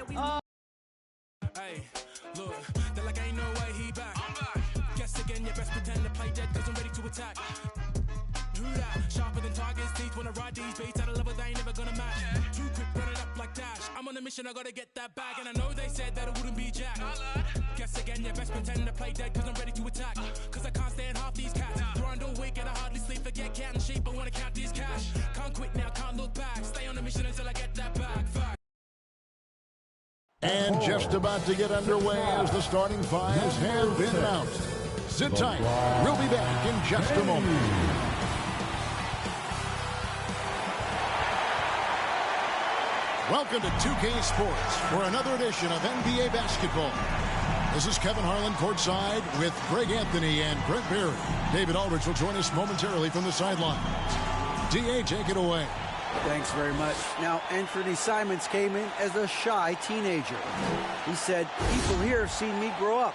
Hey, look, they're like, ain't no way he back. I'm back. Guess again, you best pretend to play dead, cause I'm ready to attack. Who that? Sharper than tigers' teeth, wanna ride these beats at a level they ain't never gonna match. Too quick, run it up like Dash. I'm on a mission, I gotta get that bag, and I know they said that it wouldn't be Jack. Guess again, you best pretend to play dead, cause I'm ready to attack. Cause I can't stand half these cats. Grind all week and I hardly sleep, forget counting sheep, I wanna count these cash. Can't quit now, can't look back. Stay on a mission until I get that bag. Fact. And just about to get underway as the starting fives have been announced. Sit tight. We'll be back in just a moment. Welcome to 2K Sports for another edition of NBA basketball. This is Kevin Harlan courtside with Greg Anthony and Brent Berry. David Aldridge will join us momentarily from the sidelines. DA, take it away. Thanks very much. Now, Anthony Simons came in as a shy teenager. He said, people here have seen me grow up.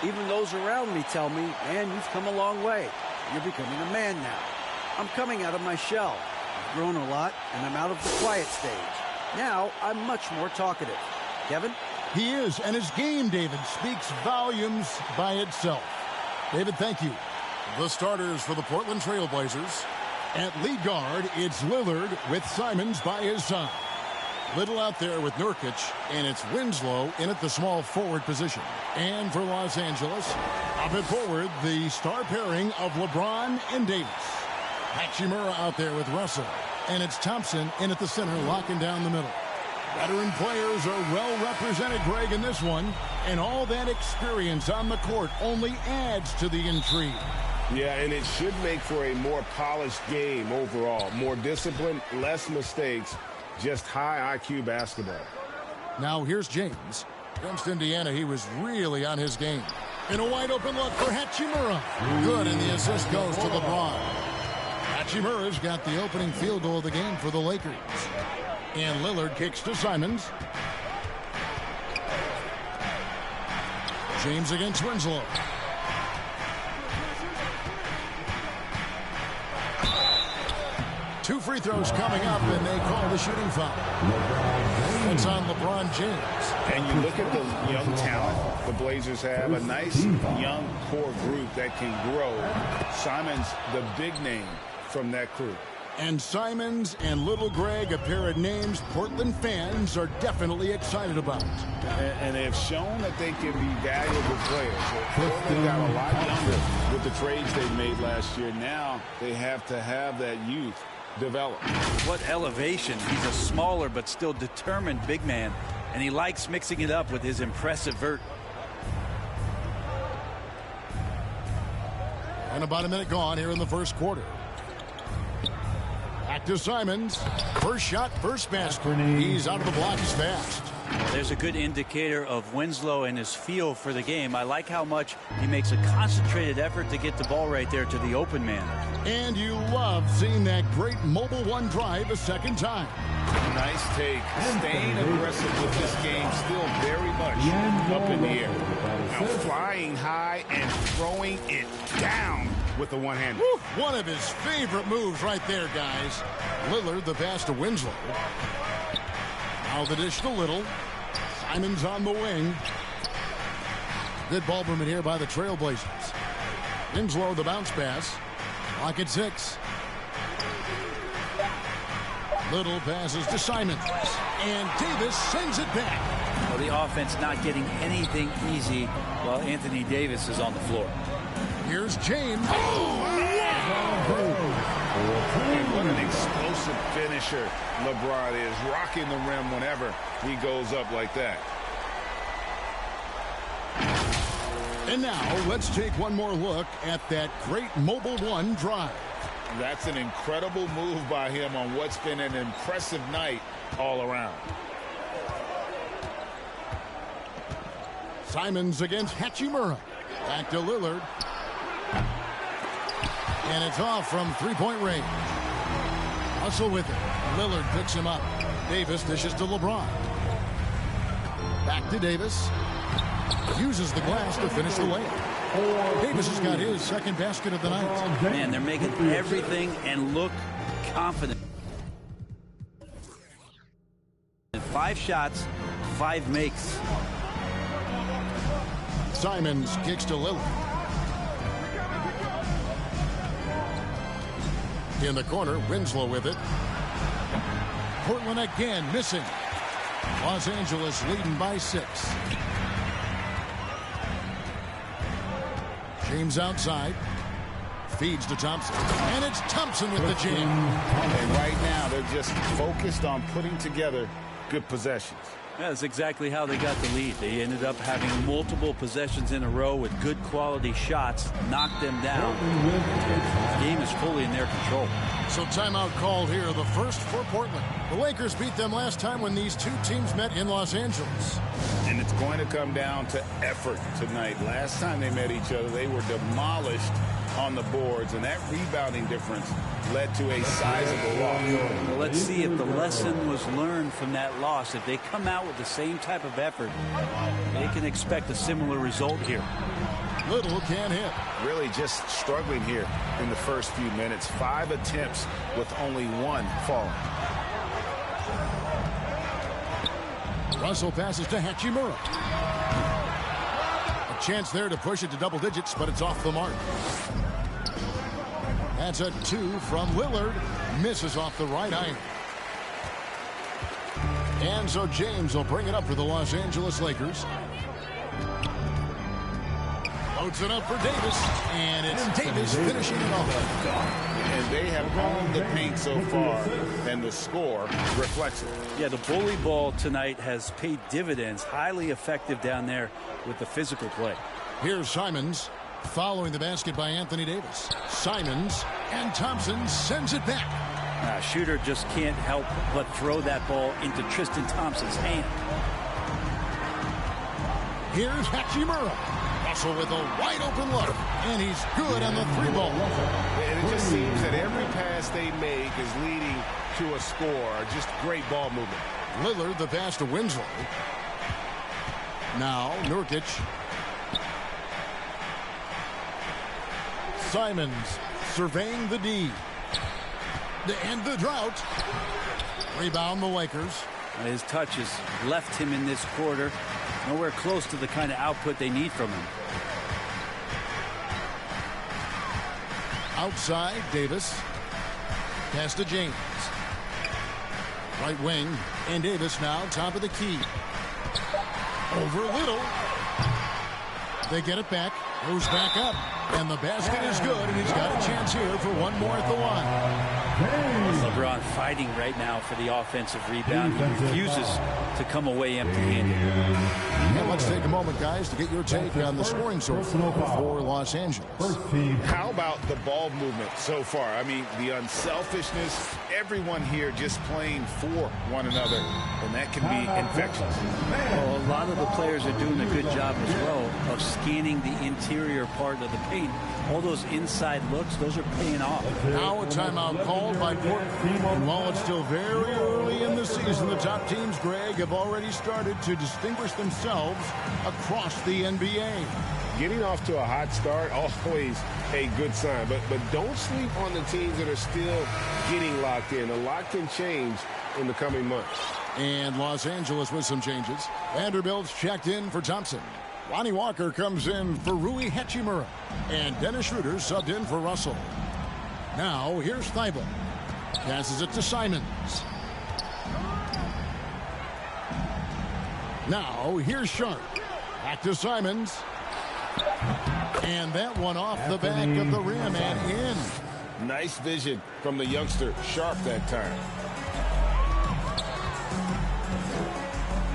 Even those around me tell me, man, you've come a long way. You're becoming a man now. I'm coming out of my shell. I've grown a lot, and I'm out of the quiet stage. Now, I'm much more talkative. Kevin? He is, and his game, David, speaks volumes by itself. David, thank you. The starters for the Portland Trail Blazers. At lead guard, it's Lillard with Simons by his side. Little out there with Nurkic, and it's Winslow in at the small forward position. And for Los Angeles, up at forward, the star pairing of LeBron and Davis. Hachimura out there with Russell, and it's Thompson in at the center, locking down the middle. Veteran players are well represented, Greg, in this one, and all that experience on the court only adds to the intrigue. Yeah, and it should make for a more polished game overall. More discipline, less mistakes, just high IQ basketball. Now here's James. Against Indiana, he was really on his game. And a wide open look for Hachimura. Good, and the assist goes to LeBron. Hachimura's got the opening field goal of the game for the Lakers. And Lillard kicks to Simons. James against Winslow. Two free throws coming up, and they call the shooting foul. It's on LeBron James. And you look at the young talent the Blazers have, a nice young core group that can grow. Simons, the big name from that crew. And Simons and Little Greg, a pair of names Portland fans are definitely excited about. And they've shown that they can be valuable players. Portland got a lot younger with the trades they made last year. Now they have to have that youth develop. What elevation. He's a smaller but still determined big man, and he likes mixing it up with his impressive vert. And about a minute gone here in the first quarter. Back to Simons. First shot, first basket. He's out of the blocks fast. There's a good indicator of Winslow and his feel for the game. I like how much he makes a concentrated effort to get the ball right there to the open man. And you love seeing that great mobile one drive a second time. Nice take. Staying aggressive with this game, still very much up in the air. Now flying high and throwing it down with the one-hander. One of his favorite moves right there, guys. Lillard, the pass to Winslow. Now the dish to Little. Simons on the wing. Good ball movement here by the Trailblazers. Winslow, the bounce pass. Clock at 6. Little passes to Simons. And Davis sends it back. Well, the offense not getting anything easy while Anthony Davis is on the floor. Here's James. And what an explosive finisher LeBron is, rocking the rim whenever he goes up like that. And now let's take one more look at that great mobile one drive. That's an incredible move by him on what's been an impressive night all around. Simons against Hachimura. Back to Lillard. And it's off from three-point range. Russell with it. Lillard picks him up. Davis dishes to LeBron. Back to Davis. Uses the glass to finish the layup. Davis has got his second basket of the night. Man, they're making everything and look confident. 5 shots, 5 makes. Simons kicks to Lillard. In the corner, Winslow with it. Portland again missing. Los Angeles leading by 6. James outside. Feeds to Thompson. And it's Thompson with the jam. And right now, they're just focused on putting together good possessions. That's exactly how they got the lead. They ended up having multiple possessions in a row with good quality shots, knocked them down. The game is fully in their control. So timeout called here, the first for Portland. The Lakers beat them last time when these two teams met in Los Angeles. And it's going to come down to effort tonight. Last time they met each other, they were demolished on the boards, and that rebounding difference led to a sizable loss. Well, let's see if the lesson was learned from that loss. If they come out with the same type of effort, they can expect a similar result here. Little can't hit. Really just struggling here in the first few minutes. 5 attempts with only 1 falling. Russell passes to Hachimura. A chance there to push it to double digits, but it's off the mark. That's a 2 from Lillard. Misses off the right iron. And so James will bring it up for the Los Angeles Lakers. Loads it up for Davis. And it's Davis finishing it off. And they have owned the paint so far, and the score reflects it. Yeah, the bully ball tonight has paid dividends. Highly effective down there with the physical play. Here's Simons. Following the basket by Anthony Davis. Simons and Thompson sends it back. Shooter just can't help but throw that ball into Tristan Thompson's hand. Here's Hachimura. Russell with a wide open look. And he's good on the 3 ball. And it just seems that every pass they make is leading to a score. Just great ball movement. Lillard the pass to Winslow. Now Nurkic. Simons surveying the D. To end the drought. Rebound the Lakers. His touch has left him in this quarter. Nowhere close to the kind of output they need from him. Outside, Davis. Pass to James. Right wing. And Davis now top of the key. Over Little. They get it back. Goes back up. And the basket is good, and he's got a chance here for one more at the line. LeBron fighting right now for the offensive rebound. He refuses to come away empty-handed. And let's take a moment, guys, to get your take on the scoring source for Los Angeles. How about the ball movement so far? I mean, the unselfishness, everyone here just playing for one another, and that can be infectious. Well, a lot of the players are doing a good job as well of scanning the interior part of the paint. All those inside looks, those are paying off. Now a timeout called by Portland. And while it's still very early in the season, the top teams, Greg, have already started to distinguish themselves across the NBA. Getting off to a hot start, always a good sign. But don't sleep on the teams that are still getting locked in. A lot can change in the coming months. And Los Angeles with some changes. Vanderbilt's checked in for Thompson. Lonnie Walker comes in for Rui Hachimura. And Dennis Schroeder subbed in for Russell. Now, here's Thibault. Passes it to Simons. Now, here's Sharp. Back to Simons. And that one off the back of the rim and in. Nice vision from the youngster, Sharp, that time.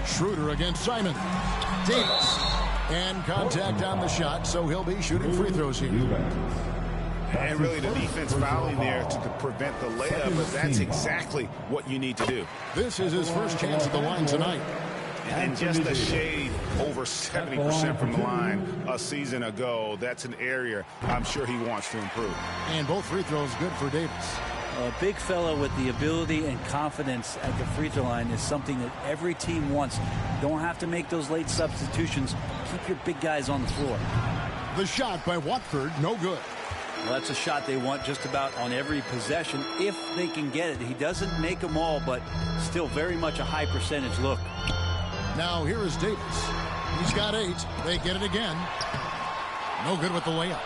Schroeder against Simons. Davis. And contact on the shot, so he'll be shooting free throws here. And really the defense fouling there to prevent the layup, but that's exactly what you need to do. This is his first chance at the line tonight. And just a shade over 70% from the line a season ago. That's an area I'm sure he wants to improve. And both free throws good for Davis. A big fella with the ability and confidence at the free throw line is something that every team wants. Don't have to make those late substitutions. Keep your big guys on the floor. The shot by Watford, no good. Well, that's a shot they want just about on every possession if they can get it. He doesn't make them all, but still very much a high percentage look. Now here is Davis. He's got 8. They get it again. No good with the layup.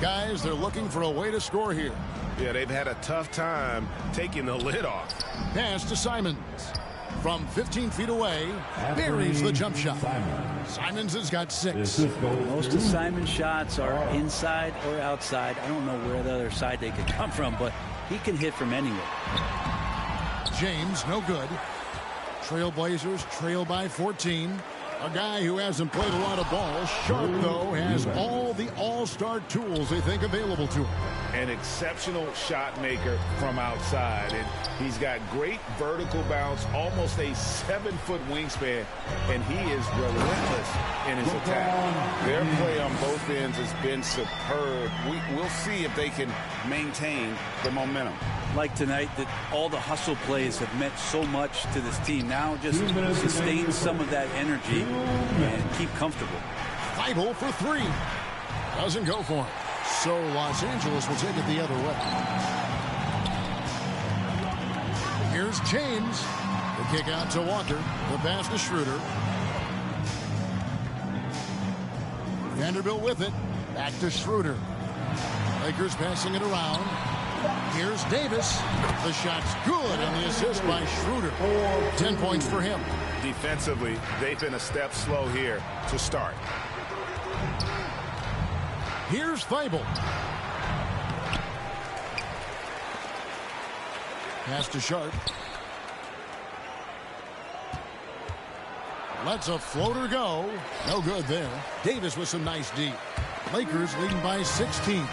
Guys, they're looking for a way to score here. Yeah, they've had a tough time taking the lid off. Pass to Simons. From 15 feet away, buries the jump shot. Simons has got 6. Most of Simons' shots are inside or outside. I don't know where the other side they could come from, but he can hit from anywhere. James, no good. Trailblazers trail by 14. A guy who hasn't played a lot of ball. Sharp, though, has all the all-star tools they think available to him. An exceptional shot maker from outside. And he's got great vertical bounce, almost a 7-foot wingspan, and he is relentless in his attack. Their play on both ends has been superb. We'll see if they can maintain the momentum. Like tonight, that all the hustle plays have meant so much to this team. Now just sustain some of that energy and keep comfortable. Feibel for 3. Doesn't go for him. So Los Angeles will take it the other way. Here's James. The kick out to Walker. The pass to Schroeder. Vanderbilt with it. Back to Schroeder. Lakers passing it around. Here's Davis. The shot's good, and the assist by Schroeder. 10 points for him. Defensively, they've been a step slow here to start. Here's Feibel. Pass to Sharp. Lets a floater go. No good there. Davis with some nice D. Lakers leading by 16.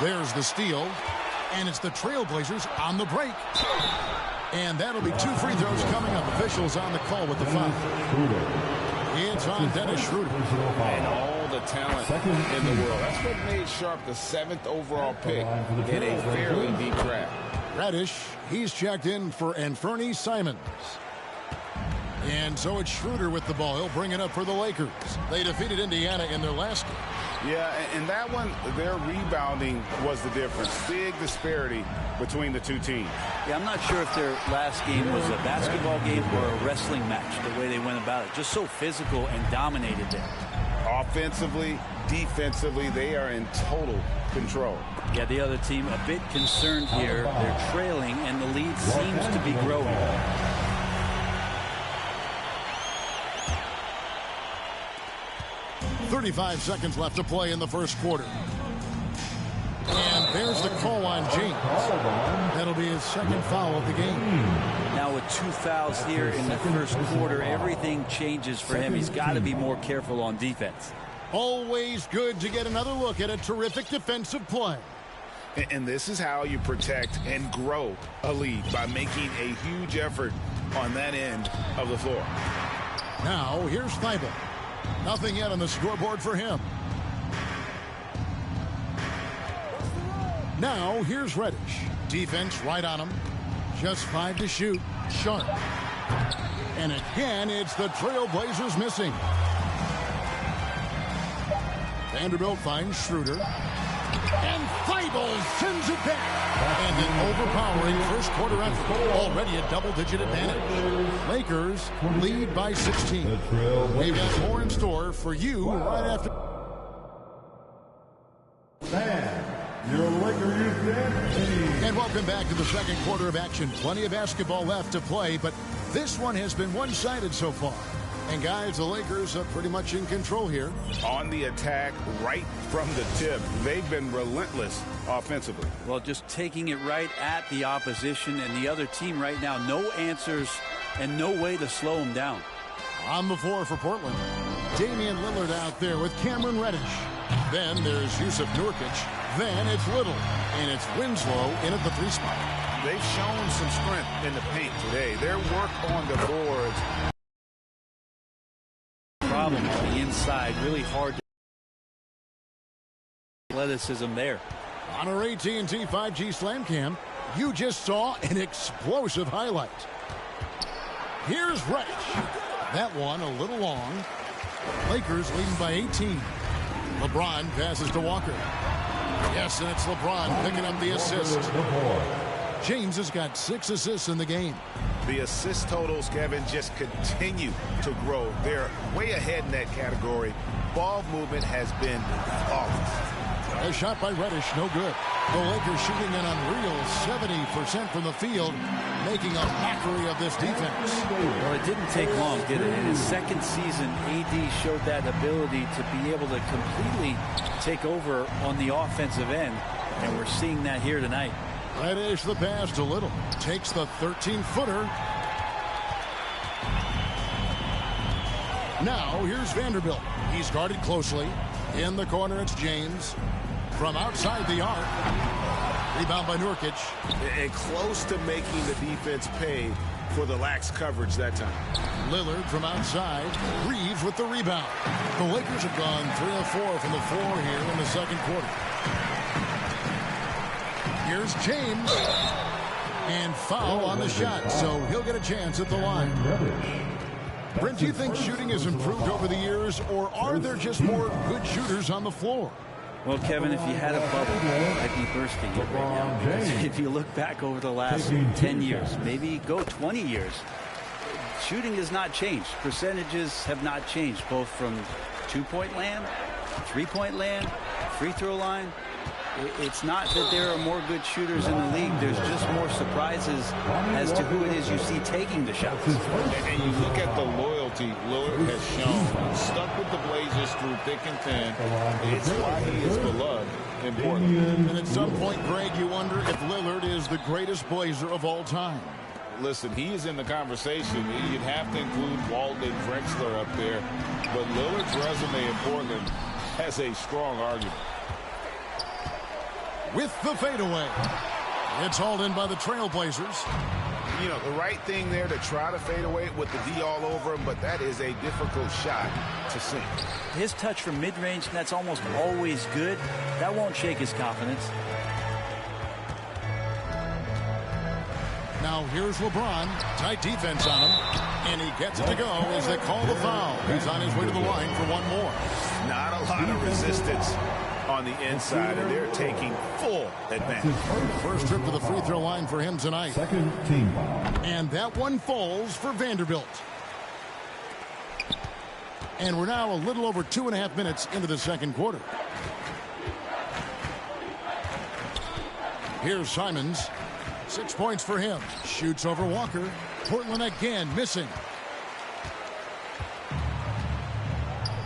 There's the steal. And it's the Trailblazers on the break. And that'll be 2 free throws coming up. Officials on the call with the foul. It's on Dennis Schroeder. And all the talent in the world. That's what made Sharp the 7th overall pick in a fairly deep draft. Reddish, he's checked in for Anfernee Simons. And so it's Schroeder with the ball. He'll bring it up for the Lakers. They defeated Indiana in their last game. Yeah, and that one, their rebounding was the difference. Big disparity between the two teams. Yeah, I'm not sure if their last game was a basketball game or a wrestling match, the way they went about it. Just so physical and dominated there. Offensively, defensively, they are in total control. Yeah, the other team a bit concerned here. They're trailing, and the lead seems to be growing. .35 seconds left to play in the first quarter. And there's the call on James. That'll be his second foul of the game. Now with 2 fouls here in the first quarter, everything changes for him. He's got to be more careful on defense. Always good to get another look at a terrific defensive play. And this is how you protect and grow a lead, by making a huge effort on that end of the floor. Now here's Feibel. Nothing yet on the scoreboard for him. Now here's Reddish. Defense right on him. Just 5 to shoot. Sharp. And again, it's the Trailblazers missing. Vanderbilt finds Schroeder. And Feibel sends it back. And an overpowering first quarter effort. Already a double-digit advantage. Lakers lead by 16. They've got more in store for you right after. And welcome back to the second quarter of action. Plenty of basketball left to play, but this one has been one-sided so far. And guys, the Lakers are pretty much in control here. On the attack right from the tip. They've been relentless offensively. Well, just taking it right at the opposition, and the other team right now, no answers and no way to slow them down. On the floor for Portland, Damian Lillard out there with Cameron Reddish. Then there's Yusuf Nurkic. Then it's Little, and it's Winslow in at the 3 spot. They've shown some strength in the paint today. Their work on the boards. Problem on the inside, really hard to athleticism there. On our AT&T 5G Slam Cam, you just saw an explosive highlight. Here's Reddish. That one a little long. Lakers leading by 18. LeBron passes to Walker. Yes, and it's LeBron picking up the assist. James has got 6 assists in the game. The assist totals, Kevin, just continue to grow. They're way ahead in that category. Ball movement has been flawless. A shot by Reddish, no good. The Lakers shooting an unreal 70% from the field, making a mockery of this defense. Well, it didn't take long, did it? In his second season, AD showed that ability to be able to completely take over on the offensive end, and we're seeing that here tonight. Reddish the pass to Little. Takes the 13-footer. Now here's Vanderbilt. He's guarded closely. In the corner, it's James. From outside the arc. Rebound by Nurkic. And close to making the defense pay for the lax coverage that time. Lillard from outside. Reeves with the rebound. The Lakers have gone 3 of 4 from the floor here in the second quarter. Here's James. And foul on the shot, so he'll get a chance at the line. Brent, do you think shooting has improved over the years, or are there just more good shooters on the floor? Well, Kevin, if you had a bubble, I'd be bursting it right now. If you look back over the last 10 years, maybe go 20 years, shooting has not changed. Percentages have not changed, both from two-point land, three-point land, free throw line. It's not that there are more good shooters in the league. There's just more surprises as to who it is you see taking the shots. And you look at the loyalty Lillard has shown. Stuck with the Blazers through thick and thin. It's why he is beloved in Portland. And at some point, Greg, you wonder if Lillard is the greatest Blazer of all time. Listen, he is in the conversation. You'd have to include Walton and Drexler up there. But Lillard's resume in Portland has a strong argument. With the fadeaway. It's hauled in by the Trailblazers. You know, the right thing there to try to fade away with the D all over him, but that is a difficult shot to sink. His touch from mid-range, that's almost always good. That won't shake his confidence. Now here's LeBron. Tight defense on him. And he gets it to go as they call the foul. He's on his way to the line for one more. Not a lot of resistance on the inside, and they're taking full advantage. First trip to the free throw line for him tonight. Second team foul. And that one falls for Vanderbilt. And we're now a little over 2.5 minutes into the second quarter. Here's Simons. 6 points for him. Shoots over Walker. Portland again missing.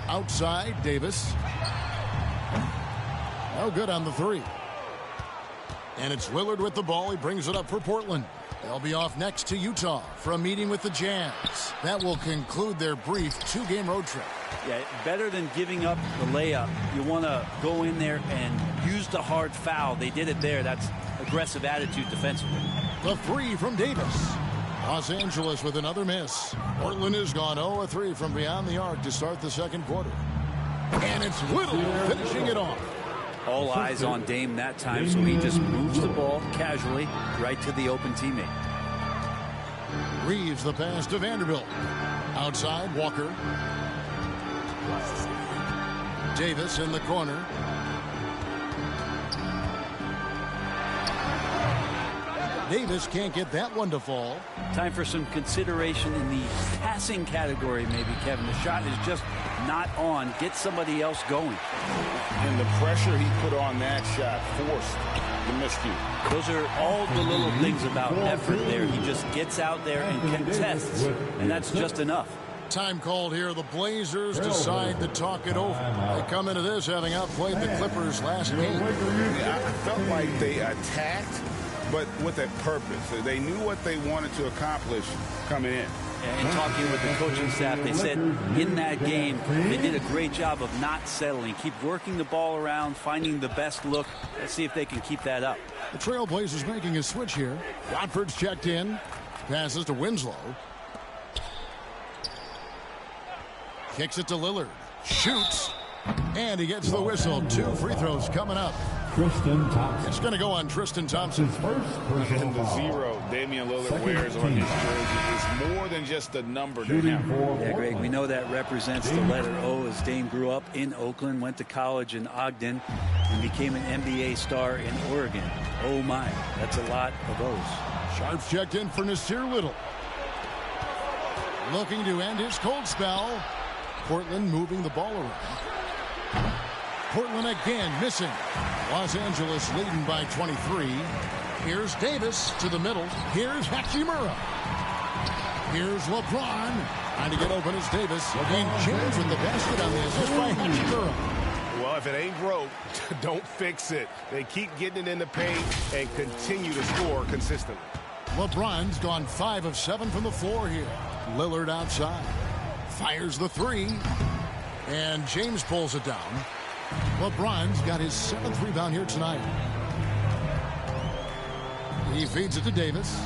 Outside, Davis. No good on the three. And it's Lillard with the ball. He brings it up for Portland. They'll be off next to Utah for a meeting with the Jazz. That will conclude their brief 2-game road trip. Yeah, better than giving up the layup. You want to go in there and use the hard foul. They did it there. That's aggressive attitude defensively. The three from Davis. Los Angeles with another miss. Portland has gone 0-3 from beyond the arc to start the second quarter. And it's Little finishing it off. All eyes on Dame that time, so he just moves the ball casually right to the open teammate. Reeves the pass to Vanderbilt. Outside, Walker. Davis in the corner. Davis can't get that one to fall. Time for some consideration in the passing category, maybe, Kevin. The shot is just not on. Get somebody else going. And the pressure he put on that shot forced the miscue. Those are all the little things about effort there. He just gets out there and contests, and that's just enough. Time called here. The Blazers decide to talk it over. They come into this having outplayed the Clippers last game. Yeah, I felt like they attacked, but with a purpose. They knew what they wanted to accomplish coming in. And talking with the coaching staff, they said in that game they did a great job of not settling. Keep working the ball around, finding the best look. Let's see if they can keep that up. The Trailblazers making a switch here. Watford's checked in. Passes to Winslow. Kicks it to Lillard. Shoots. And he gets the whistle. 2 free throws coming up Tristan Thompson. It's going to go on Tristan Thompson. His first personal And the foul. 0 Damian Lillard wears on his jersey is more than just a number to him. Yeah, Greg, we know that represents the letter O, as Dame grew up in Oakland, went to college in Ogden, and became an NBA star in Oregon. Oh my, that's a lot of O's. Sharp's checked in for Nasir Little. Looking to end his cold spell. Portland moving the ball around. Portland again missing. Los Angeles leading by 23. Here's Davis to the middle. Here's Hachimura. Here's LeBron. Trying to get open as Davis. And James with the basket on the assist by Hachimura. Well, if it ain't broke, don't fix it. They keep getting it in the paint and continue to score consistently. LeBron's gone 5 of 7 from the floor here. Lillard outside. Fires the 3. And James pulls it down. LeBron's got his 7th rebound here tonight. He feeds it to Davis.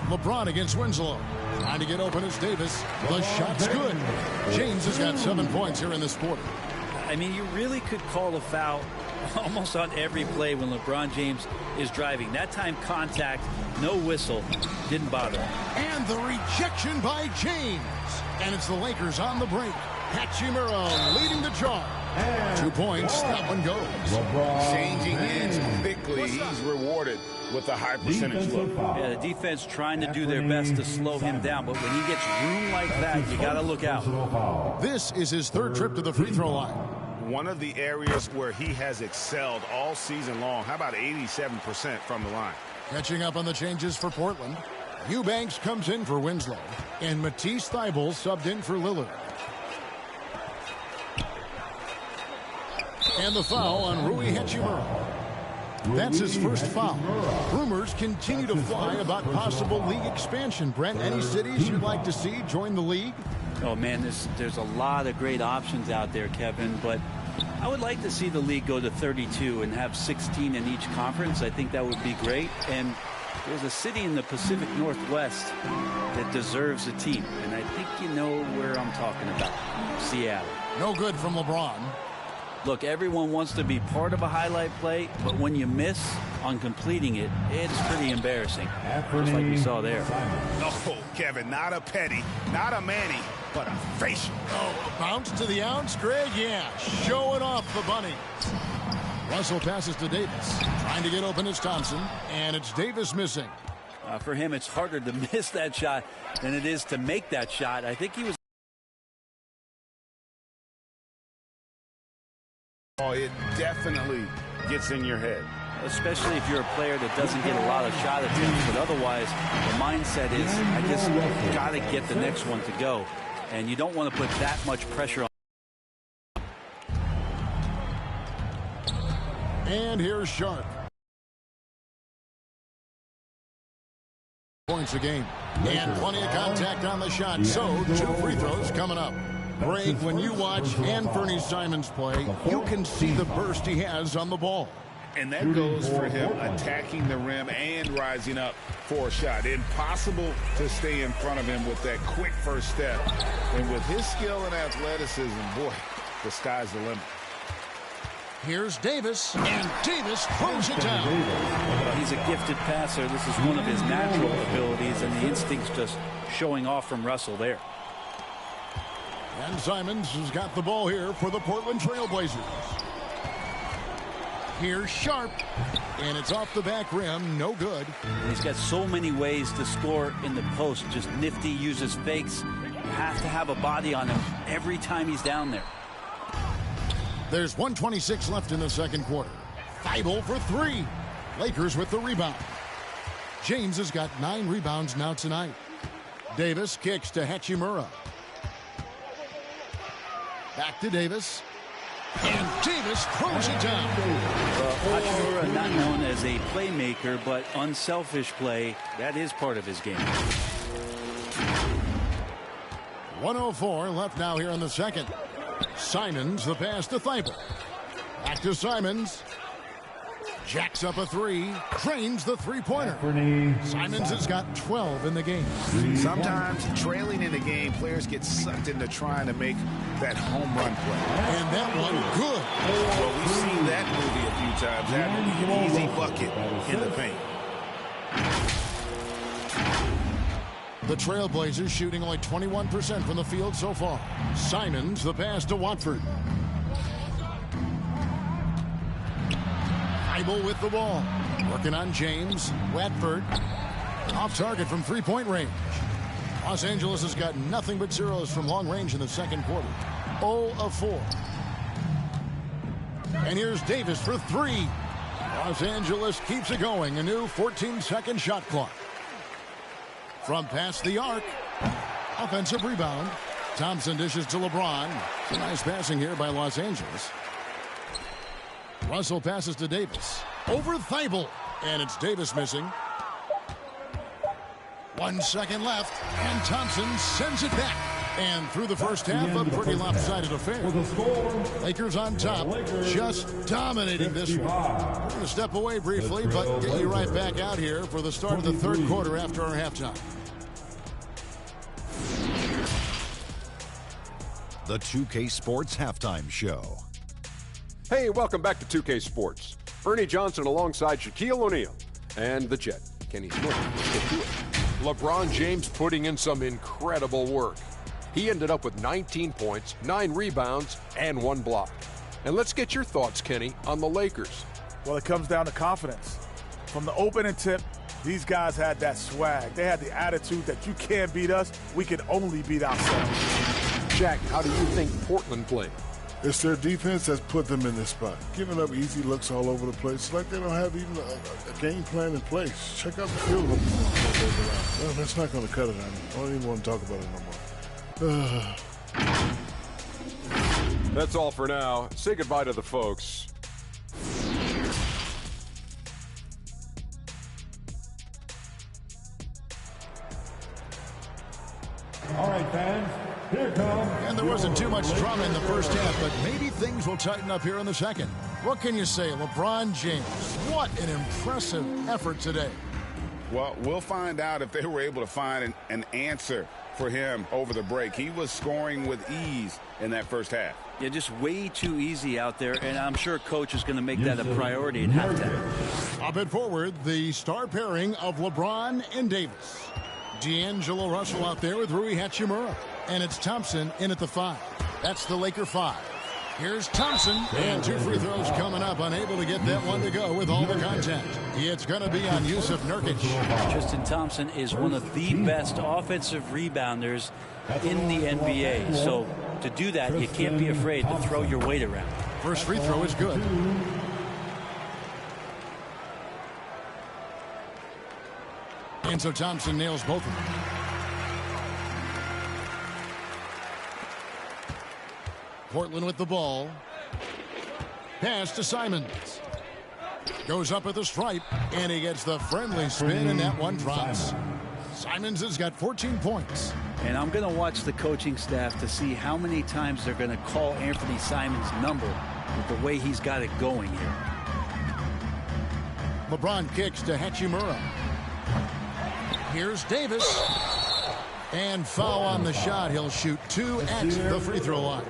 LeBron against Winslow. Trying to get open as Davis. The shot's good. James has got 7 points here in this quarter. I mean, you really could call a foul almost on every play when LeBron James is driving. That time contact, no whistle, didn't bother him. And the rejection by James. And it's the Lakers on the break. Hachimura leading the charge. 2 points. That one goes. Changing ends quickly. He's rewarded with a high percentage look. Yeah, the defense trying to do their best to slow him down, but when he gets room like that, you got to look out. This is his 3rd trip to the free throw line. One of the areas where he has excelled all season long. How about 87% from the line? Catching up on the changes for Portland. Eubanks comes in for Winslow. And Matisse Thybulle subbed in for Lillard. And the foul on Rui Hachimura. That's his first foul. Rumors continue to fly about possible league expansion. Brent, any cities you'd like to see join the league? Oh, man, there's a lot of great options out there, Kevin, but I would like to see the league go to 32 and have 16 in each conference. I think that would be great. And there's a city in the Pacific Northwest that deserves a team, and I think you know where I'm talking about. Seattle. No good from LeBron. Look, everyone wants to be part of a highlight play, but when you miss on completing it, it's pretty embarrassing. Just like we saw there. No, Kevin, not a Petty, not a Manny, but a facial. Oh, a bounce to the ounce, Greg? Yeah, showing off the bunny. Russell passes to Davis. Trying to get open is Thompson, and it's Davis missing. For him, it's harder to miss that shot than it is to make that shot. I think he was... Oh, it definitely gets in your head. Especially if you're a player that doesn't get a lot of shot attempts, but otherwise the mindset is, I just got to get the next one to go. And you don't want to put that much pressure on. And here's Sharp. Points a game. And plenty of contact on the shot. So, 2 free throws coming up. Greg, when you watch Anthony Simons play, you can see the burst he has on the ball. And that goes for him attacking the rim and rising up for a shot. Impossible to stay in front of him with that quick first step. And with his skill and athleticism, boy, the sky's the limit. Here's Davis, and Davis throws it down. He's a gifted passer. This is one of his natural abilities, and the instinct's just showing off from Russell there. And Simons has got the ball here for the Portland Trail Blazers. Here's Sharp, and it's off the back rim, no good. He's got so many ways to score in the post. Just nifty, uses fakes. You have to have a body on him every time he's down there. There's 1:26 left in the second quarter. Thybulle for 3. Lakers with the rebound. James has got 9 rebounds now tonight. Davis kicks to Hachimura. Back to Davis. And Davis throws it down. Hachimura, not known as a playmaker, but unselfish play, that is part of his game. 1:04 left now here in the second. Simons, the pass to Thybulle. Back to Simons. Jacks up a three. Drains the three-pointer. Simons has got 12 in the game. Sometimes trailing in the game, players get sucked into trying to make that home run play. And that one good. Well, we've seen that movie a few times. That easy bucket in the paint. The Trailblazers shooting only 21% from the field so far. Simons, the pass to Watford. Heibel with the ball. Working on James. Watford. Off target from three-point range. Los Angeles has got nothing but zeros from long range in the second quarter. 0 of 4. And here's Davis for three. Los Angeles keeps it going. A new 14-second shot clock. From past the arc. Offensive rebound. Thompson dishes to LeBron. Some nice passing here by Los Angeles. Russell passes to Davis. Over Thibault. And it's Davis missing. 1 second left. And Thompson sends it back. And through the first half, a pretty lopsided affair. Lakers on top, just dominating this one. We're going to step away briefly, but get you right back out here for the start of the third quarter after our halftime. The 2K Sports Halftime Show. Hey, welcome back to 2K Sports. Ernie Johnson alongside Shaquille O'Neal and the Jet, Kenny Smith. Let's get to it. LeBron James putting in some incredible work. He ended up with 19 points, 9 rebounds, and 1 block. And let's get your thoughts, Kenny, on the Lakers. Well, it comes down to confidence. From the opening tip, these guys had that swag. They had the attitude that you can't beat us, we can only beat ourselves. Shaq, how do you think Portland played? It's their defense that's put them in this spot. Giving up easy looks all over the place. It's like they don't have even a game plan in place. Check out the field. Well, that's not going to cut it on me. I don't even want to talk about it no more. That's all for now. Say goodbye to the folks. All right, fans, here it comes. And there wasn't too much drama in the first half, but maybe things will tighten up here in the second. What can you say? LeBron James, what an impressive effort today. Well, we'll find out if they were able to find an answer for him over the break. He was scoring with ease in that first half. Yeah, just way too easy out there, and I'm sure Coach is going to make that a priority at halftime. Up and forward, the star pairing of LeBron and Davis. D'Angelo Russell out there with Rui Hachimura. And it's Thompson in at the 5. That's the Laker 5. Here's Thompson, and 2 free throws coming up, unable to get that one to go with all the contact. It's going to be on Yusuf Nurkic. Tristan Thompson is one of the best offensive rebounders in the NBA. So to do that, you can't be afraid to throw your weight around. First free throw is good. And so Thompson nails both of them. Portland with the ball. Pass to Simons. Goes up at the stripe, and he gets the friendly spin, and that one drops. Simons has got 14 points. And I'm going to watch the coaching staff to see how many times they're going to call Anthony Simons' number with the way he's got it going here. LeBron kicks to Hachimura. Here's Davis. And foul on the shot. He'll shoot 2 at the free throw line.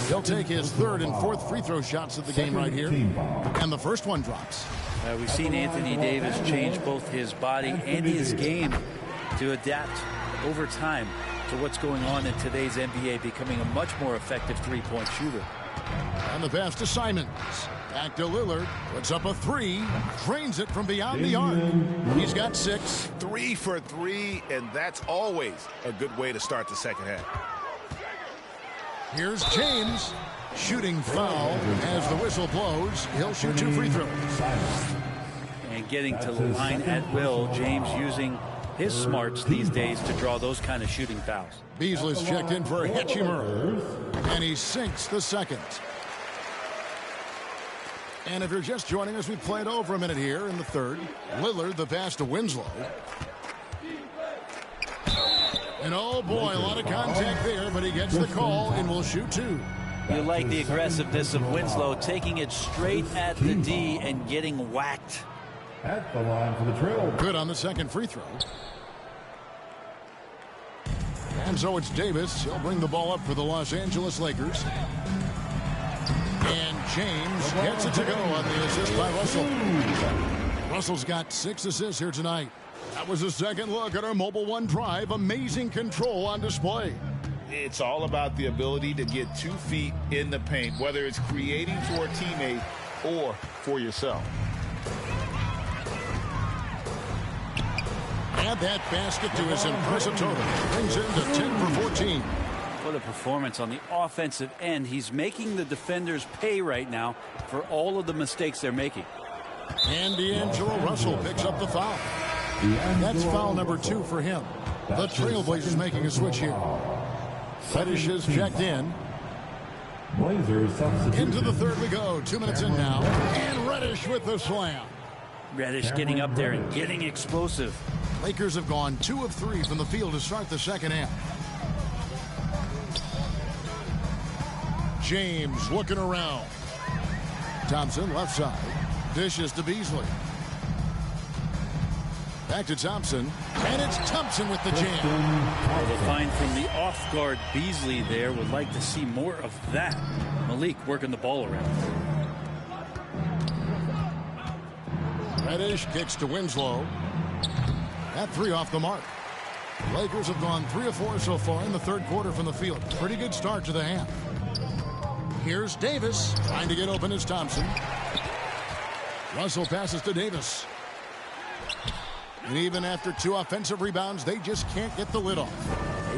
He'll take his 3rd and 4th free throw shots of the game right here. And the first one drops. We've seen Anthony Davis change both his body and his game to adapt over time to what's going on in today's NBA, becoming a much more effective three-point shooter. And the pass to Simons. Back to Lillard. Puts up a 3. Drains it from beyond the arc. He's got 6. 3 for 3, and that's always a good way to start the second half. Here's James. Shooting foul as the whistle blows. He'll shoot 2 free throws. And getting to the line at will. James using his smarts these days to draw those kind of shooting fouls. Beasley's checked in for Hachimura. And he sinks the second. And if you're just joining us, we played over a minute here in the third. Lillard, the pass to Winslow. And oh boy, a lot of contact there, but he gets the call and will shoot 2. You like the aggressiveness of Winslow, taking it straight at the D and getting whacked. At the line for the trail. Good on the second free throw. And so it's Davis. He'll bring the ball up for the Los Angeles Lakers. And James gets it to go on the assist by Russell. Russell's got 6 assists here tonight. That was a second look at our Mobile One drive. Amazing control on display. It's all about the ability to get 2 feet in the paint, whether it's creating for a teammate or for yourself. Add that basket to his impressive total. Brings him to 10 for 14. What a performance on the offensive end. He's making the defenders pay right now for all of the mistakes they're making. And D'Angelo Russell picks up the foul. That's foul number 2 for him. The Trailblazers making a switch here. Reddish is checked in. Into the third we go. 2 minutes in now. And Reddish with the slam. Reddish getting up there and getting explosive. Lakers have gone 2 of 3 from the field to start the second half. James looking around. Thompson left side. Dishes to Beasley. Back to Thompson. And it's Thompson with the jam. Well, the find from the off-guard Beasley there. Would like to see more of that. Malik working the ball around. Reddish kicks to Winslow. That 3 off the mark. Lakers have gone 3 of 4 so far in the third quarter from the field. Pretty good start to the half. Here's Davis. Trying to get open is Thompson. Russell passes to Davis. And even after 2 offensive rebounds, they just can't get the lid off.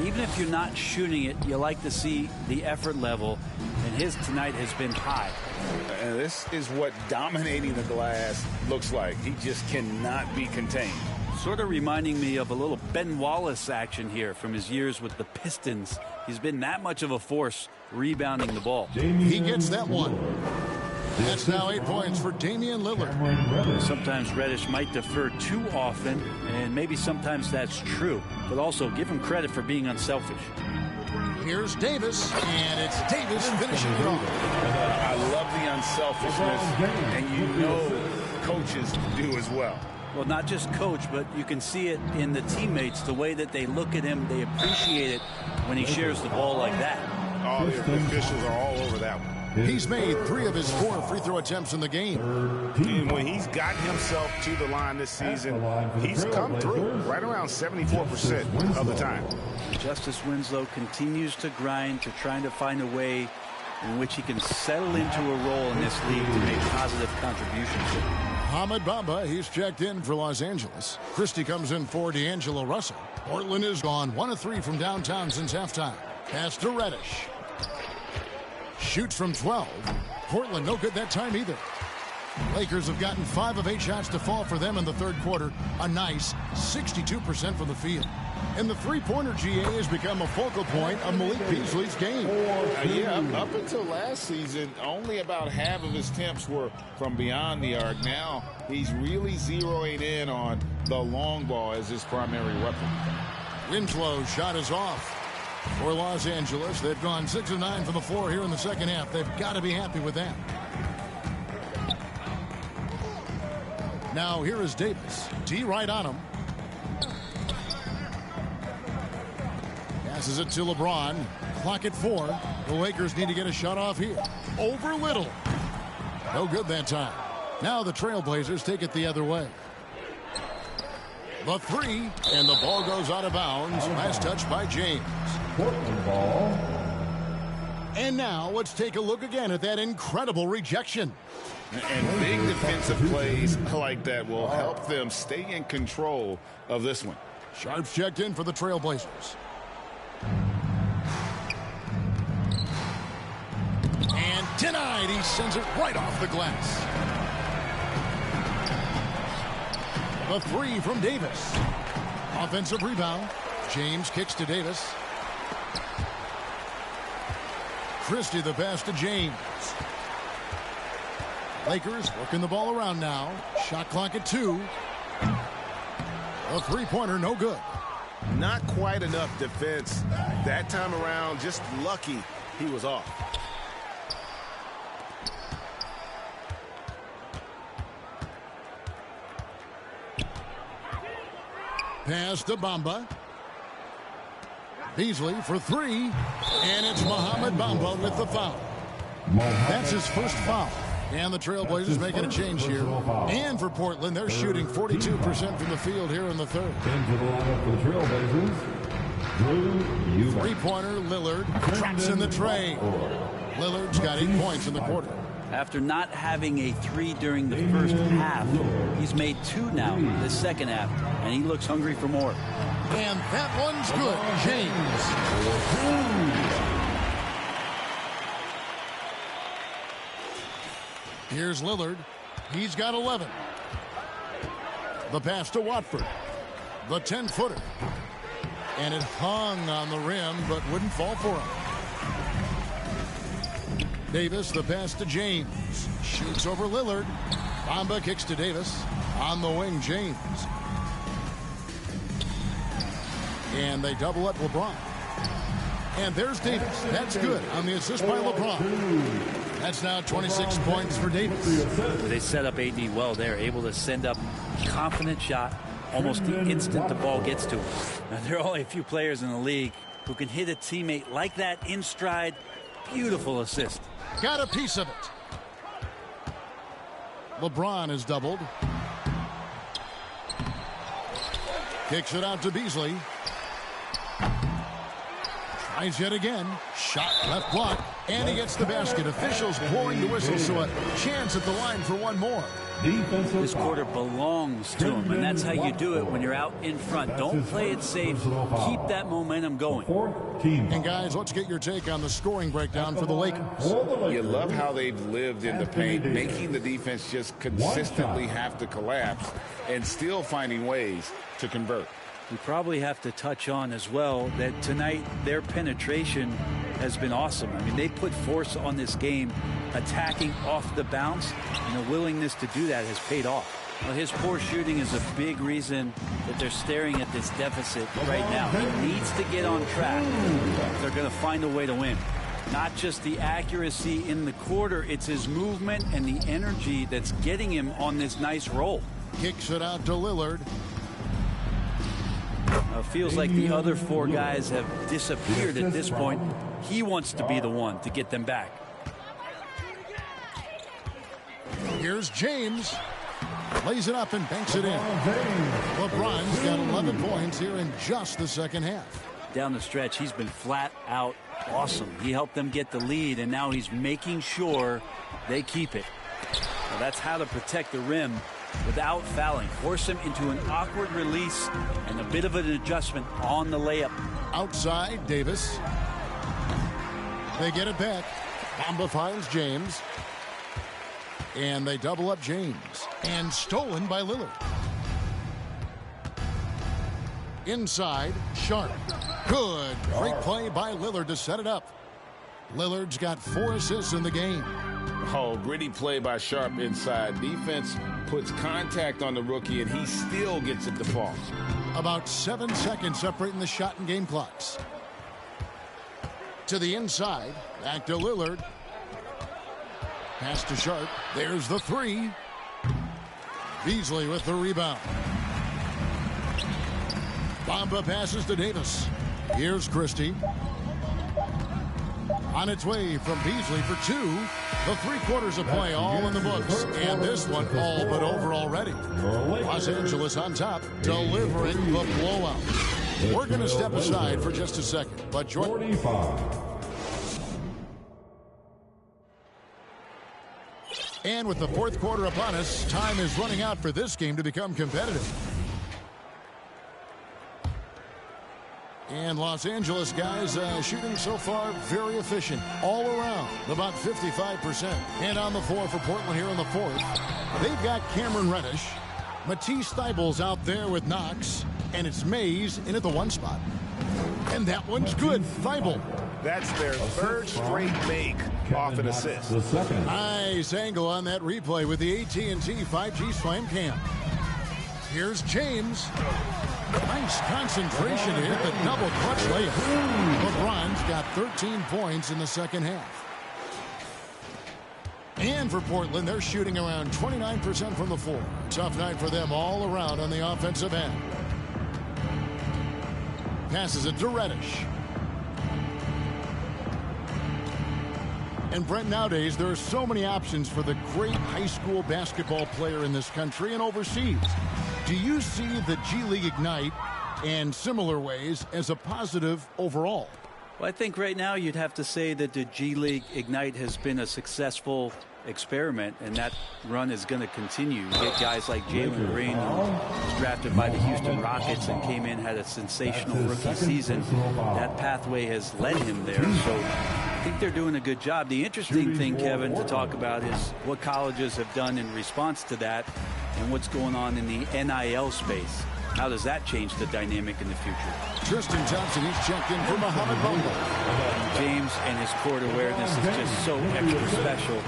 Even if you're not shooting it, you like to see the effort level, and his tonight has been high. And this is what dominating the glass looks like. He just cannot be contained. Sort of reminding me of a little Ben Wallace action here from his years with the Pistons. He's been that much of a force rebounding the ball. He gets that one. That's now 8 points for Damian Lillard. Sometimes Reddish might defer too often, and maybe sometimes that's true. But also give him credit for being unselfish. Here's Davis, and it's Davis finishing it off. I love the unselfishness, and you know coaches do as well. Well, not just coach, but you can see it in the teammates, the way that they look at him. They appreciate it when he shares the ball like that. All the officials are all over that one. He's made 3 of his 4 free throw attempts in the game. And when he's gotten himself to the line this season, he's come through right around 74% of the time. Justice Winslow continues to grind to trying to find a way in which he can settle into a role in this league to make positive contributions. Ahmed Bamba, he's checked in for Los Angeles. Christie comes in for D'Angelo Russell. Portland has gone 1 of 3 from downtown since halftime. Pass to Reddish. Shoots from 12. Portland no good that time either. Lakers have gotten 5 of 8 shots to fall for them in the third quarter. A nice 62% from the field. And the three-pointer GA has become a focal point of Malik Beasley's game. Up until last season, only about half of his attempts were from beyond the arc. Now he's really zeroing in on the long ball as his primary weapon. Winslow's shot is off. For Los Angeles, they've gone 6 of 9 from the floor here in the second half. They've got to be happy with that. Now here is Davis. D right on him. Passes it to LeBron. Clock at 4. The Lakers need to get a shot off here. Over Little. No good that time. Now the Trailblazers take it the other way. The 3, and the ball goes out of bounds. Last touch by James. Portland ball. And now let's take a look again at that incredible rejection. And big defensive plays like that will help them stay in control of this one. Sharps checked in for the Trailblazers. And denied. He sends it right off the glass. The 3 from Davis. Offensive rebound. James kicks to Davis. Christie the pass to James. Lakers working the ball around now. Shot clock at 2. A three-pointer, no good. Not quite enough defense that time around. Just lucky he was off. Pass to Bamba. Beasley for three. And it's Mohamed Bamba with the foul. That's his first foul. And the Trailblazers making a change here. And for Portland, they're shooting 42% from the field here in the third. Into the lineup for the Trailblazers, three-pointer, Lillard traps in the tray. Lillard's got 8 points in the quarter. After not having a 3 during the first half, he's made 2 now in the second half, and he looks hungry for more. And that one's good. James. Here's Lillard. He's got 11. The pass to Watford. The 10-footer. And it hung on the rim, but wouldn't fall for him. Davis, the pass to James. Shoots over Lillard. Bamba kicks to Davis. On the wing, James. And they double up LeBron. And there's Davis. That's good on the assist by LeBron. That's now 26 points for Davis. They set up AD well there, able to send up a confident shot almost the instant the ball gets to him. Now, there are only a few players in the league who can hit a teammate like that in stride. Beautiful assist. Got a piece of it. LeBron is doubled. Kicks it out to Beasley. Tries yet again. Shot left block. And he gets the basket. Officials blowing the whistle, so a chance at the line for one more. This quarter belongs to him, and that's how you do it when you're out in front. Don't play it safe. Keep that momentum going. And guys, let's get your take on the scoring breakdown for the Lakers. You love how they've lived in the paint, making the defense just consistently have to collapse and still finding ways to convert. We probably have to touch on as well that tonight their penetration has been awesome. I mean, they put force on this game, attacking off the bounce, and the willingness to do that has paid off. Well, his poor shooting is a big reason that they're staring at this deficit right now. He needs to get on track if they're going to find a way to win. Not just the accuracy in the quarter, it's his movement and the energy that's getting him on this nice roll. Kicks it out to Lillard. Feels like the other 4 guys have disappeared at this point. He wants to be the one to get them back. Here's James. Lays it up and banks it in. LeBron's got 11 points here in just the second half. Down the stretch, he's been flat out awesome. He helped them get the lead, and now he's making sure they keep it. Now, that's how to protect the rim without fouling. Force him into an awkward release and a bit of an adjustment on the layup. Outside, Davis. They get it back. Bamba finds James. And they double up James. And stolen by Lillard. Inside, Sharp. Good. Great play by Lillard to set it up. Lillard's got 4 assists in the game. Oh, gritty play by Sharp inside. Defense puts contact on the rookie, and he still gets it to fall. About 7 seconds separating the shot and game clocks. To the inside. Back to Lillard. Pass to Sharp. There's the 3. Beasley with the rebound. Bamba passes to Davis. Here's Christie. On its way from Beasley for 2. The 3 quarters of play all in the books. And this one all but over already. Los Angeles on top, delivering the blowout. We're going to step aside for just a second. But Jordan. 45. And with the 4th quarter upon us, time is running out for this game to become competitive. And Los Angeles guys shooting so far very efficient all around, about 55%. And on the floor for Portland here in the 4th, they've got Cameron Reddish, Matisse Thybulle's out there with Knox, and it's Mays in at the 1 spot. And that one's good. Thybulle. That's their 3rd straight make off an assist. Nice angle on that replay with the AT&T 5G Slam Cam. Here's James. Nice concentration to hit the double clutch layup. LeBron's got 13 points in the second half. And for Portland, they're shooting around 29% from the floor. Tough night for them all around on the offensive end. passes it to Reddish. And Brent, nowadays there are so many options for the great high school basketball player in this country and overseas. Do you see the G League Ignite and similar ways as a positive overall? Well, I think right now you'd have to say that the G League Ignite has been a successful experiment, and that run is going to continue. You get guys like Jalen Green, who was drafted by the Houston Rockets and came in, had a sensational rookie season. That pathway has led him there, so I think they're doing a good job. The interesting thing, Kevin, to talk about is what colleges have done in response to that and what's going on in the NIL space. How does that change the dynamic in the future? Tristan Thompson, he's checked in for Muhammad Bumble. James and his court awareness is just so extra special.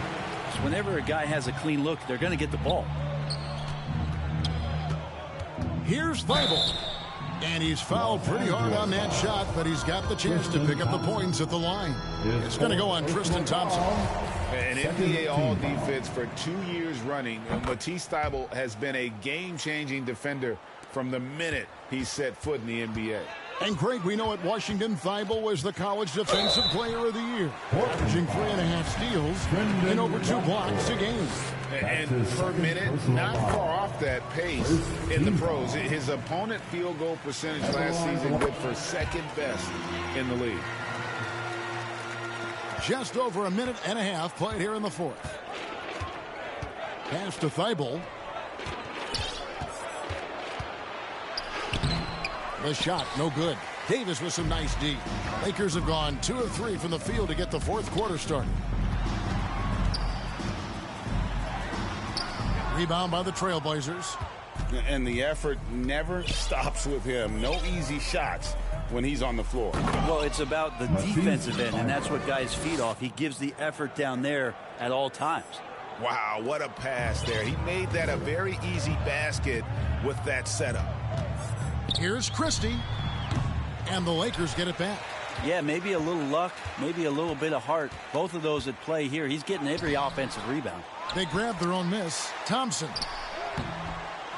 So whenever a guy has a clean look, they're going to get the ball. Here's Thibault. And he's fouled pretty hard on that shot, but he's got the chance to pick up the points at the line. It's going to go on Tristan Thompson. An NBA All-Defense for 2 years running. Matisse Thybulle has been a game-changing defender from the minute he set foot in the NBA. And Craig, we know at Washington, Thibault was the College Defensive Player of the Year, averaging 3.5 steals and over 2 blocks a game. And per minute, not far off that pace in the pros. His opponent field goal percentage last season good for second best in the league. Just over a minute and a half played here in the fourth. Pass to Thibault. The shot, no good. Davis with some nice D. Lakers have gone 2 of 3 from the field to get the fourth quarter started. Rebound by the Trailblazers. And the effort never stops with him. No easy shots when he's on the floor. Well, it's about the defensive end, and that's what guys feed off. He gives the effort down there at all times. Wow, what a pass there. He made that a very easy basket with that setup. Here's Christie, and the Lakers get it back. Yeah, maybe a little luck, maybe a little bit of heart. Both of those at play here. He's getting every offensive rebound. They grabbed their own miss. Thompson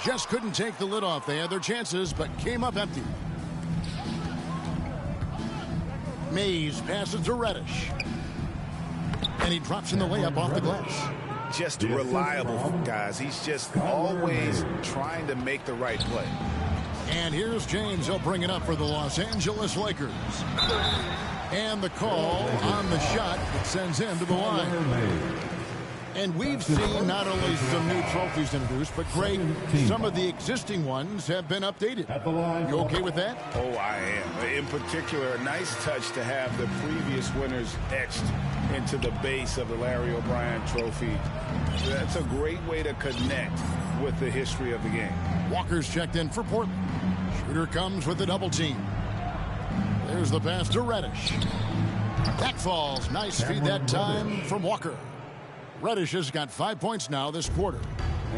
just couldn't take the lid off. They had their chances, but came up empty. Mays passes to Reddish, and he drops in the layup off the glass. Just reliable, guys. He's just always trying to make the right play. And here's James. He'll bring it up for the Los Angeles Lakers. And the call on the shot that sends him to the line. And we've seen not only some new trophies introduced, but Greg, some of the existing ones have been updated. You okay with that? Oh, I am. In particular, a nice touch to have the previous winners etched into the base of the Larry O'Brien trophy. That's a great way to connect with the history of the game. Walker's checked in for Portland. Shooter comes with the double team. There's the pass to Reddish. Back falls. Nice feed that time from Walker. Reddish has got 5 points now this quarter.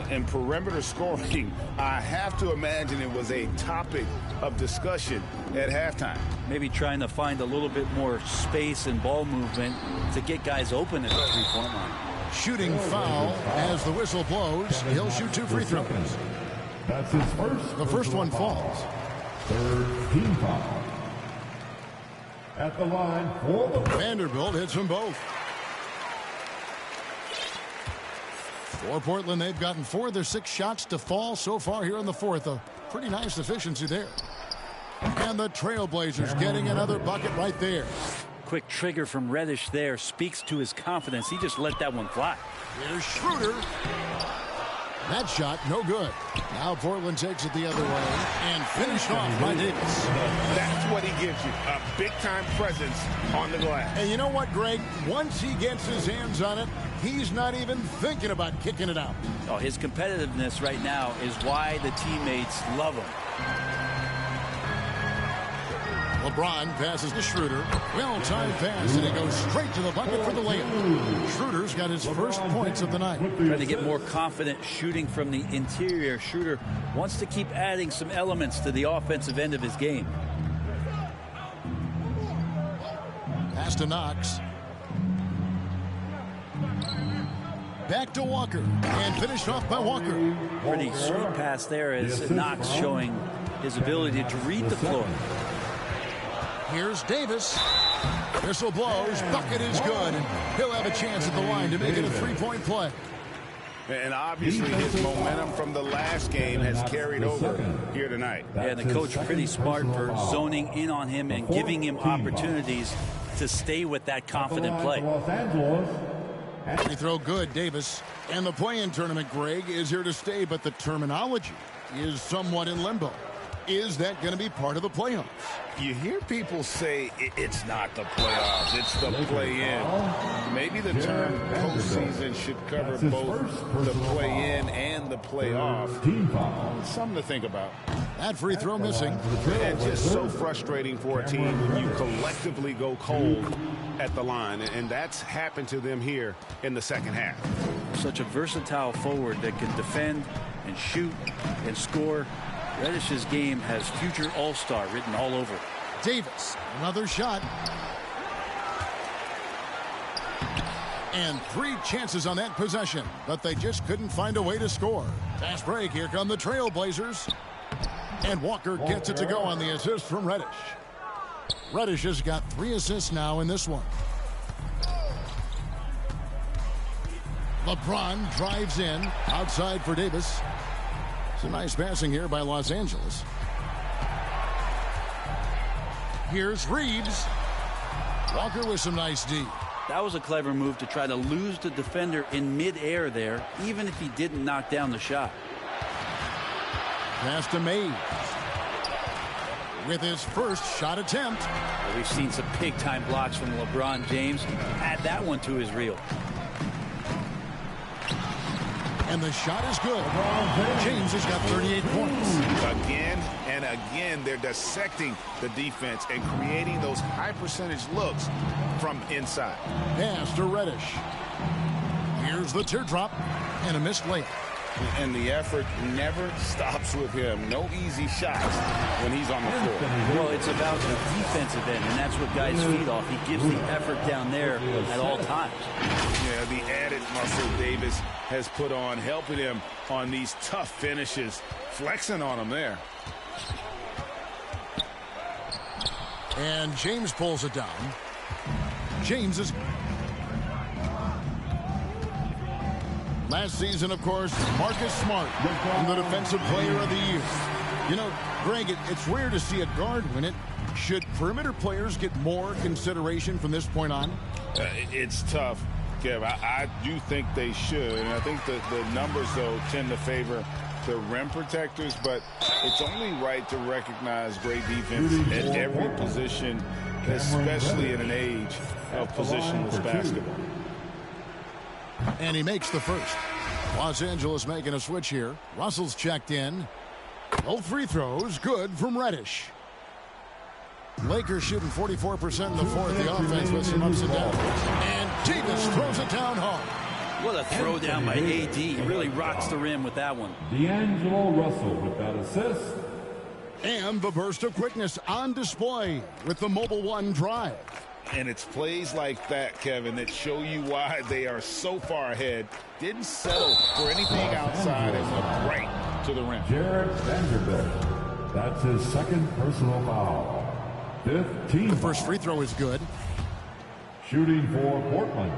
And perimeter scoring, I have to imagine it was a topic of discussion at halftime. Maybe trying to find a little bit more space and ball movement to get guys open at the three-point line. Shooting foul as the whistle blows. He'll shoot 2 free throws. That's his first. The first one falls. Third team foul. At the line for the Vanderbilt hits them both. For Portland, they've gotten 4 of their 6 shots to fall so far here in the fourth. A pretty nice efficiency there. And the Trailblazers getting another bucket right there. Quick trigger from Reddish there speaks to his confidence. He just let that one fly. Here's Schroeder. That shot, no good. Now Portland takes it the other way and finished off by Davis. That's what he gives you, a big-time presence on the glass. And you know what, Greg? Once he gets his hands on it, he's not even thinking about kicking it out. Oh, his competitiveness right now is why the teammates love him. LeBron passes to Schroeder. Well-timed pass, and he goes straight to the bucket for the layup. Schroeder's got his first points of the night. Trying to get more confident shooting from the interior. Schroeder wants to keep adding some elements to the offensive end of his game. Pass to Knox. Back to Walker, and finished off by Walker. Pretty sweet pass there as Knox showing his ability to read the floor. Here's Davis. Whistle blows. Bucket is good. And he'll have a chance at the line to make it a three-point play. And obviously his momentum from the last game has carried over here tonight. Yeah, the coach pretty smart for zoning in on him and giving him opportunities to stay with that confident play. Free throw good, Davis. And the play-in tournament, Greg, is here to stay, but the terminology is somewhat in limbo. Is that going to be part of the playoffs? You hear people say it's not the playoffs, it's the play-in. Maybe the term postseason should cover both the play-in and the playoff. Something to think about. That free throw missing. And just so frustrating for a team when you collectively go cold at the line, and that's happened to them here in the second half. Such a versatile forward that can defend and shoot and score. Reddish's game has future all-star written all over. Davis, another shot. And 3 chances on that possession, but they just couldn't find a way to score. Fast break, here come the Trailblazers. And Walker gets it to go on the assist from Reddish. Reddish has got 3 assists now in this one. LeBron drives in, outside for Davis. Some nice passing here by Los Angeles. Here's Reeves. Walker with some nice D. That was a clever move to try to lose the defender in midair there, even if he didn't knock down the shot. Pass to Mays. With his first shot attempt. Well, we've seen some big-time blocks from LeBron James. Add that one to his reel. And the shot is good. James has got 38 points. Again and again, they're dissecting the defense and creating those high-percentage looks from inside. Pass to Reddish. Here's the teardrop and a missed layup. And the effort never stops with him. No easy shots when he's on the floor. Well, it's about the defensive end, and that's what guys feed off. He gives the effort down there at all times. Yeah, the added muscle Davis has put on, helping him on these tough finishes, flexing on him there. And James pulls it down. James is... Last season, of course, Marcus Smart won the Defensive Player of the Year. You know, Greg, it's rare to see a guard win it. Should perimeter players get more consideration from this point on? It's tough, Kev. I do think they should. And I think that the numbers, though, tend to favor the rim protectors. But it's only right to recognize great defense at every position, especially in an age of positionless basketball. And he makes the first. Los Angeles making a switch here. Russell's checked in. Both free throws good from Reddish. Lakers shooting 44% in the fourth. The offense with some ups and downs. And Davis throws it down hard. What a throw down by AD. He really rocks the rim with that one. D'Angelo Russell with that assist. And the burst of quickness on display with the Mobile One drive. And it's plays like that, Kevin, that show you why they are so far ahead. Didn't settle for anything outside and went right to the rim. Jared Vanderbilt. That's his second personal foul. 15. The first free throw is good. Shooting for Portland,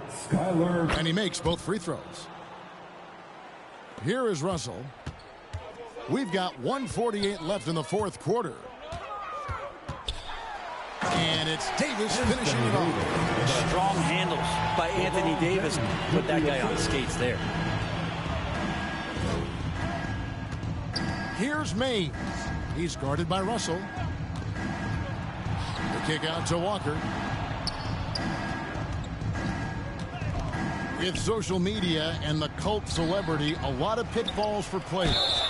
Skyler. And he makes both free throws. Here is Russell. We've got 1:48 left in the fourth quarter. And it's Davis finishing it off. Strong handles by Anthony Davis. Put that guy on skates there. Here's Mays. He's guarded by Russell. The kick out to Walker. With social media and the cult celebrity, a lot of pitfalls for players.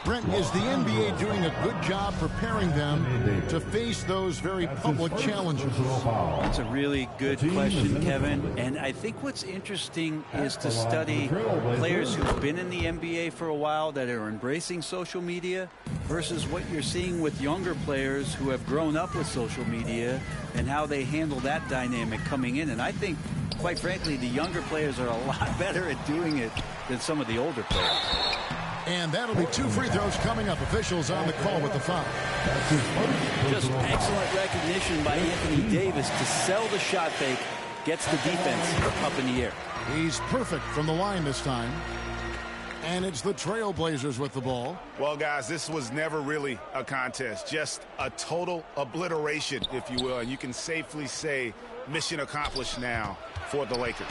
Brent, is the NBA doing a good job preparing them to face those very public challenges? That's a really good question, Kevin. And I think what's interesting is to study players who've been in the NBA for a while that are embracing social media versus what you're seeing with younger players who have grown up with social media and how they handle that dynamic coming in. And I think, quite frankly, the younger players are a lot better at doing it than some of the older players. And that'll be 2 free throws coming up. Officials on the call with the foul. Just excellent recognition by Anthony Davis to sell the shot fake. Gets the defense up in the air. He's perfect from the line this time. And it's the Trailblazers with the ball. Well, guys, this was never really a contest. Just a total obliteration, if you will. And you can safely say mission accomplished now for the Lakers.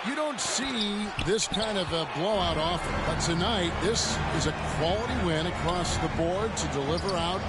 You don't see this kind of a blowout often, but tonight this is a quality win across the board to deliver out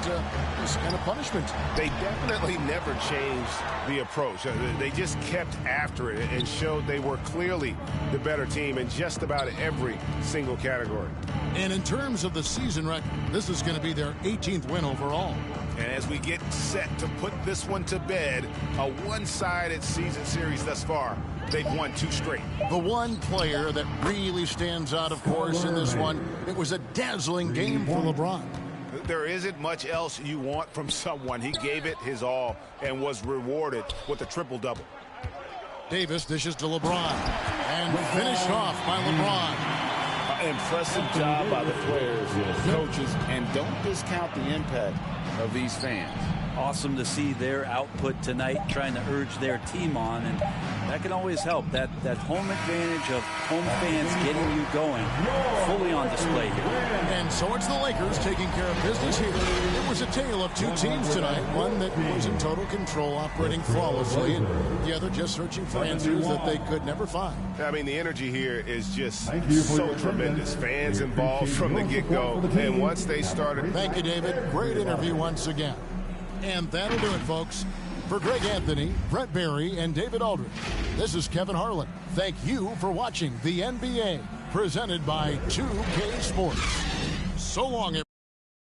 this kind of punishment. They definitely never changed the approach. They just kept after it and showed they were clearly the better team in just about every single category. And in terms of the season record, this is going to be their 18th win overall. And as we get set to put this one to bed, a one-sided season series thus far, they've won 2 straight. The one player that really stands out, of course, in this one, it was a dazzling game for LeBron. There isn't much else you want from someone. He gave it his all and was rewarded with a triple-double. Davis dishes to LeBron and finished off by LeBron. Impressive job by the players, coaches, and don't discount the impact of these fans. Awesome to see their output tonight, trying to urge their team on, and that can always help. That home advantage of home fans getting you going, fully on display here. And so it's the Lakers taking care of business here. It was a tale of 2 teams tonight, one that was in total control, operating flawlessly, and the other just searching for answers that they could never find. I mean, the energy here is just so tremendous. Fans involved from the get-go, and once they started... Thank you, David. Great interview once again. And that'll do it, folks. For Greg Anthony, Brett Berry, and David Aldridge, this is Kevin Harlan. Thank you for watching the NBA, presented by 2K Sports. So long, everyone.